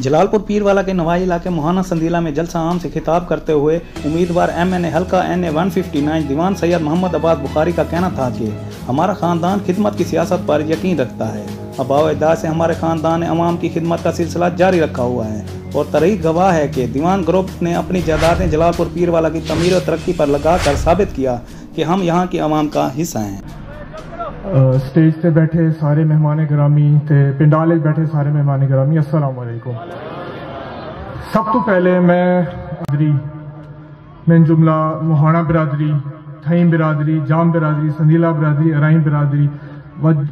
जलालपुर पीरवाला के नवाई इलाके मोहाना संदीला में जलसा आम से खिताब करते हुए उम्मीदवार MNA हल्का NA 159 दीवान सैयद मोहम्मद अब्बास बुखारी का कहना था कि हमारा ख़ानदान खिदमत की सियासत पर यकीन रखता है। आबाओ अजदाद से हमारे ख़ानदान ने अवाम की खिदमत का सिलसिला जारी रखा हुआ है और तारीख गवाह है कि दीवान ग्रुप ने अपनी जायदादें जलालपुर पीरवाला की तमीर और तरक्की पर लगा कर साबित किया कि हम यहाँ की अवाम का हिस्सा हैं। स्टेज से बैठे सारे मेहमान गिरामी ते पिंडाले बैठे सारे मेहमान गिरामी, अस्सलाम वालेकुम। सब तो पहले मैं जुमला मोहाना बिरादरी, थईम बिरादरी, जाम बिरादरी, संदीला बिरादरी, अराइम बिरादरी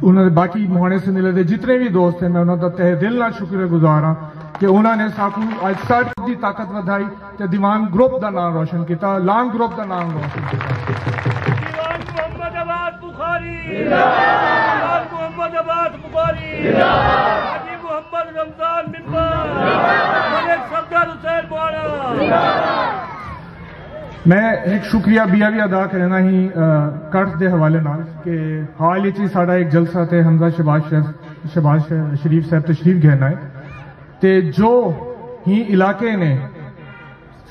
उन्होंने बाकी मोहाने संदीला के जितने भी दोस्त हैं मैं उन्होंने तहे दिल ना शुक्रगुजार हाँ कि उन्होंने साकू अज साडी ताकत वधाई ते दीवान ग्रुप का नाम रोशन किया, लांग ग्रुप का नाम रोशन किया। मैं एक शुक्रिया भी अदा करना ही कट के हवाले नाल कि हाल ही साड़ा एक जलसा थे हमजा शहबाज शरीफ साहब तशरीफ गहना है ते जो ही इलाके ने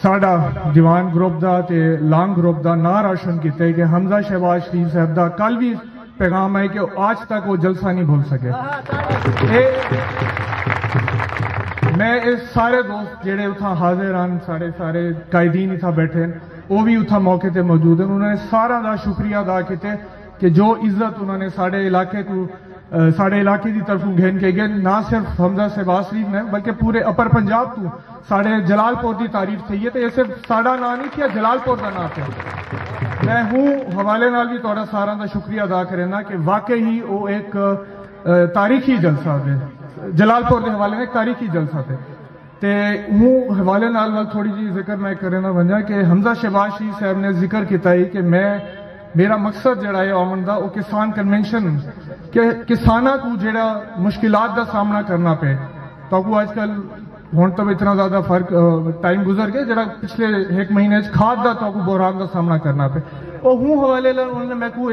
साड़ा दीवान ग्रुप का ते लांग ग्रुप का ना रोशन किया कि हमजा शहबाज शरीफ साहब का कल भी पैगाम है कि आज तक वो जलसा नहीं भूल सके। मैं इस सारे दोस्त जेड़े उथा हाजिर हैं, सारे कायदीन इथा बैठे हैं, वो भी उथा मौके ते मौजूद हैं। उन्होंने सारा का शुक्रिया अदा किया कि जो इज्जत उन्होंने साढ़े इलाके को साढ़े इलाके की तरफ घेन के गए, ना सिर्फ हमजा शहबाज शरीफ ने बल्कि पूरे अपर पंजाब तो साढ़े जलालपुर की तारीफ थी है। तो ये सिर्फ साड़ा ना नहीं किया, जलालपुर का नाम है। मैं हूँ हवाले नाल भी थोड़ा सारा का शुक्रिया अदा करना कि वाकई ही वो एक तारीखी जलसा थे, जलालपुर के हवाले में तारीखी जलसा थे। ते हूँ हवाले नाल थोड़ी जी जिक्र मैं करना वंजा कि हमजा शहबाज शरीफ साहब ने जिक्र किया है कि मेरा मकसद जड़ा है आमन का वो किसान कन्वेंशन के किसाना को जड़ा मुश्किलात का सामना करना पे तो आजकल हूँ तो इतना ज्यादा फर्क टाइम गुजर गया जरा पिछले एक महीने खाद का तो बहरान का सामना करना पे और हूँ हवाले उन्होंने मैं को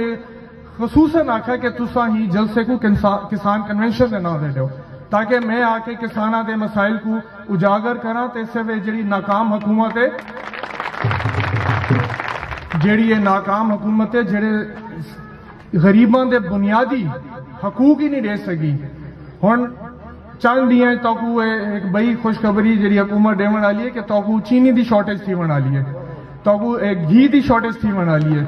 खसूसन आख्या कि तुसा ही जलसे को किसान कन्वेंशन के नाम दे दो ताकि मैं आके किसाना के मसाइल को उजागर करा तो इससे जी नाकाम हुकूमत है जेड़ी ये नाकाम हुकूमत है जेड़े गरीबों के बुनियादी हकूक ही नहीं दे सकी। हुण चंद दियां तकू एक बड़ी खुशखबरी जी हुकूमत देवन वाली है कि तकू चीनी की शॉर्टेज थी वाली है, तकू एक घी की शॉर्टेज थी वाली है।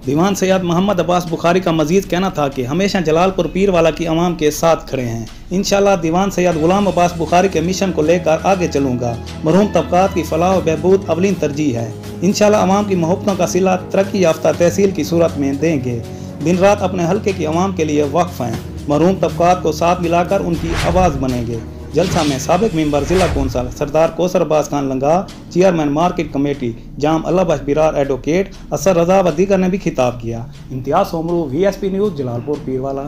दीवान सैयद मोहम्मद अब्बास बुखारी का मजीद कहना था कि हमेशा जलालपुर पीरवाला की अवाम के साथ खड़े हैं। इंशाल्लाह दीवान सैयद गुलाम अब्बास बुखारी के मिशन को लेकर आगे चलूँगा। मरहूम तबकात की फलाह व बहबूद अवलीन तरजीह है। इंशाल्लाह अवाम की मोहब्बतों का सिला तरक्की याफ्ता तहसील की सूरत में देंगे। दिन रात अपने हल्के की अवाम के लिए वक्फ हैं। मरहूम तबकात को साथ मिलाकर उनकी आवाज़ बनेंगे। जलसा में साबिक मेंबर जिला कौंसल सरदार कौसर अब्बास खान लंगा, चेयरमैन मार्केट कमेटी जाम अल्लाह बख्श बिरार, एडवोकेट असर रजा व दीगर ने भी खिताब किया। इम्तियाज़ सोमरू, VSP न्यूज़, जलालपुर पीरवाला।